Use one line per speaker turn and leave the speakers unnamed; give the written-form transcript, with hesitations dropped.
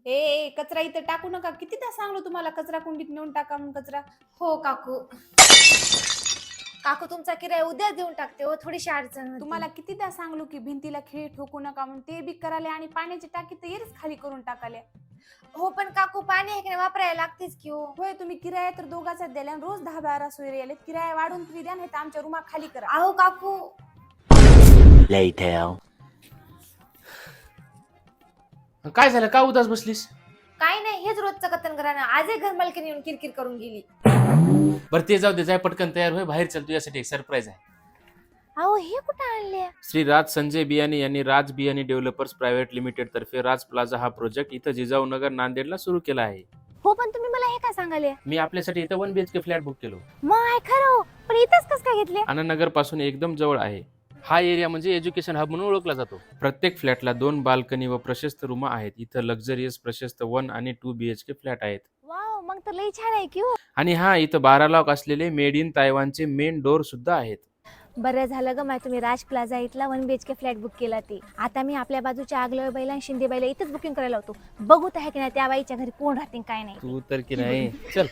कचरा इथं टाकू नका. कितीदा सांगलो तुम्हाला कचरा कुंडीत नेऊन टाका म्हणून कचरा.
हो काकू. काकू तुमचा किराया उद्या देऊन टाकते हो, थोडीशी अडचण होती.
तुम्हाला कितीदा सांगलो की भिंतीला खिळे ठोकू नका म्हणून, ते बी कराले आणि पाण्याची टाकी तर येरीच खाली करून टाकाल्या.
हो पण काकू पाणी आहे की नाही वापरायला लागतेच की हो.
होय, तुम्ही किराया तर दोघाचा द्याला आणि रोज 10-12 सोयरे आले. किराया वाढून तरी द्या, नाही तर आमच्या रूमा खाली करा.
अहो काकू.
Later.
काय झालं, का उदास बसलीस?
काय नाही, हेच रोजचं कथन करा ना. आजही घर मालकीने येऊन किरकिर करून गेली.
बरं ते जाऊ दे, जाय पटकन तयार होय, बाहेर चल, तुझ्यासाठी एक सरप्राईज आहे.
अहो हे कुठं आणले?
श्री राज संजय बियाणी यांनी राज बियाणी डेव्हलपर्स प्रायव्हेट लिमिटेड तर्फे राज प्लाझा हा प्रोजेक्ट इथं जिजाऊ नगर नांदेडला सुरू केला आहे.
हो पण तुम्ही मला हे काय सांगाले?
मी आपल्यासाठी इथं 1 BHK फ्लॅट बुक केलो.
मग आहे खरं हो. पण इथंच कसं काय घेतले?
आनंदनगर पासून एकदम जवळ आहे. हा एरिया म्हणजे एज्युकेशन हब म्हणून ओळखला जातो. प्रत्येक फ्लॅटला 2 बाल्कनी व प्रशस्त रूम आहेत. इथं लक्झरियस प्रशस्त 1 आणि 2 BHK फ्लॅट आहेत.
वाव, मग तर लई छान आहे की हो.
आणि हा इथं 12 लॉक असलेले मेड इन तायवानचे मेन डोर सुद्धा आहेत.
बरं झालं ग माय तुम्ही राज प्लाझा इथला 1 BHK फ्लॅट बुक केला ते. आता मी आपल्या बाजूच्या आगलोय बाईला आणि शिंदे बाईला इथंच बुकिंग करायला होतो. बघू आहे की नाही त्या बाईच्या घरी कोण राहते काय नाही.
तू तर की नाही चल.